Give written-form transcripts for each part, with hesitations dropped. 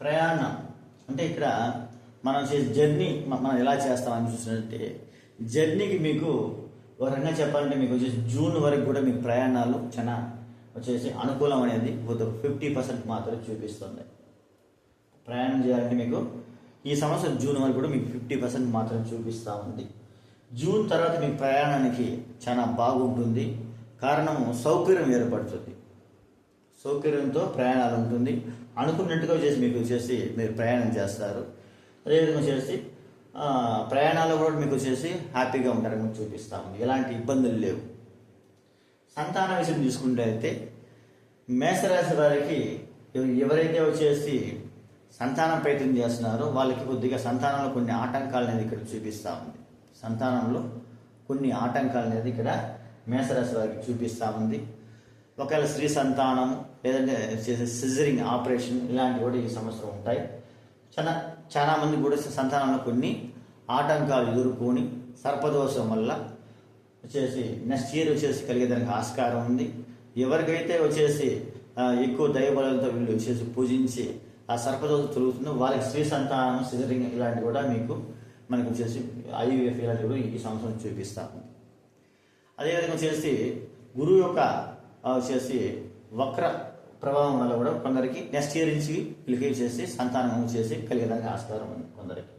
ప్రయాణం అంటే ఇక్కడ మనం చేసే జర్నీ మనం ఎలా చేస్తామని చూసినట్టే జర్నీకి మీకు ఒక రకంగా చెప్పాలంటే మీకు వచ్చేసి జూన్ వరకు కూడా మీకు ప్రయాణాలు చాలా వచ్చేసి అనుకూలం అనేది 50% మాత్రమే చూపిస్తుంది. ప్రయాణం చేయాలంటే మీకు ఈ సంవత్సరం జూన్ వరకు కూడా మీకు 50% మాత్రమే చూపిస్తూ ఉంది. జూన్ తర్వాత మీకు ప్రయాణానికి చాలా బాగుంటుంది. కారణము సౌకర్యం ఏర్పడుతుంది. సౌకర్యంతో ప్రయాణాలు ఉంటుంది. అనుకున్నట్టుగా వచ్చేసి మీకు వచ్చేసి మీరు ప్రయాణం చేస్తారు. అదేవిధంగా వచ్చేసి ప్రయాణాలు కూడా మీకు వచ్చేసి హ్యాపీగా ఉంటారని చూపిస్తూ ఉంది. ఎలాంటి ఇబ్బందులు లేవు. సంతాన విషయం తీసుకుంటే అయితే మేషరాశి వారికి ఎవరైతే వచ్చేసి సంతానం ప్రయత్నం చేస్తున్నారో వాళ్ళకి కొద్దిగా సంతానంలో కొన్ని ఆటంకాలు అనేది ఇక్కడ చూపిస్తూ ఉంది. సంతానంలో కొన్ని ఆటంకాలు అనేది ఇక్కడ మేషరాశి వారికి చూపిస్తూ ఉంది. ఒకవేళ స్త్రీ సంతానం లేదంటే చేసే సిజరింగ్ ఆపరేషన్ ఇలాంటివి కూడా ఈ సంవత్సరం ఉంటాయి. చాలా మంది కూడా సంతానంలో కొన్ని ఆటంకాలు ఎదుర్కొని సర్పదోషం వల్ల వచ్చేసి నెక్స్ట్ ఇయర్ వచ్చేసి కలిగేదానికి ఆస్కారం ఉంది. ఎవరికైతే వచ్చేసి ఎక్కువ దైవబలంతో వీళ్ళు వచ్చేసి పూజించి ఆ సర్పదోషం తొలుగుతుందో వాళ్ళకి స్త్రీ సంతానం సిజరింగ్ ఇలాంటివి కూడా మనకు వచ్చేసి IVF ఇలాంటివి కూడా ఈ సంవత్సరం చూపిస్తూ ఉంది. అదేవిధంగా వచ్చేసి గురువు యొక్క వచ్చేసి వక్ర ప్రభావం వల్ల కూడా కొందరికి నెక్స్ట్ ఇయర్ నుంచి వీళ్ళకి చేసి సంతానం చేసి కలిగేదానికి ఆస్కారం ఉంది. కొందరికి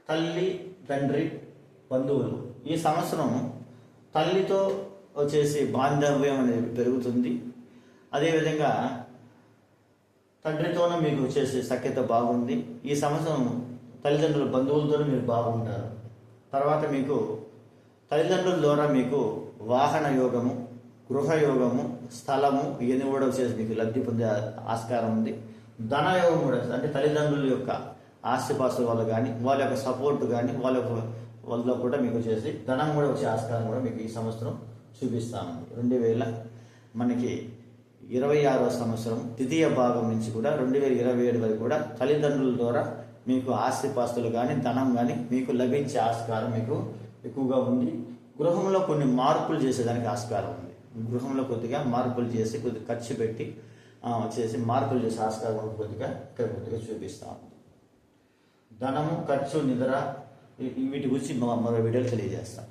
తల్లి తండ్రి బంధువులు ఈ సంవత్సరం తల్లితో వచ్చేసి బాంధవ్యం అనేది పెరుగుతుంది. అదేవిధంగా తండ్రితోనూ మీకు వచ్చేసి సఖ్యత బాగుంది. ఈ సంవత్సరం తల్లిదండ్రుల బంధువులతోనూ మీరు బాగుంటారు. తర్వాత మీకు తల్లిదండ్రుల ద్వారా మీకు వాహన యోగము, గృహయోగము, స్థలము ఇవన్నీ కూడా వచ్చేసి మీకు లబ్ధి పొందే ఆస్కారం ఉంది. ధనయోగం కూడా అంటే తల్లిదండ్రుల యొక్క ఆస్తిపాస్తుల వల్ల కానీ వాళ్ళ యొక్క సపోర్ట్ కానీ వాళ్ళ కూడా మీకు వచ్చేసి ధనం కూడా వచ్చే ఆస్కారం కూడా మీకు ఈ సంవత్సరం చూపిస్తూ ఉంది. 2026వ సంవత్సరం ద్వితీయ భాగం నుంచి కూడా 2027 వరకు కూడా తల్లిదండ్రుల ద్వారా మీకు ఆస్తిపాస్తులు కానీ ధనం కానీ మీకు లభించే ఆస్కారం మీకు ఎక్కువగా ఉంది. గృహంలో కొన్ని మార్పులు చేసేదానికి ఆస్కారం ఉంది. గృహంలో కొద్దిగా మార్పులు చేసి కొద్దిగా ఖర్చు పెట్టి చేసి మార్పులు చేసే ఆస్కారం కొద్దిగా చూపిస్తూ ఉంది. ధనము, ఖర్చు, నిద్ర వీటి గురించి మరో వీడియోలు తెలియజేస్తాను.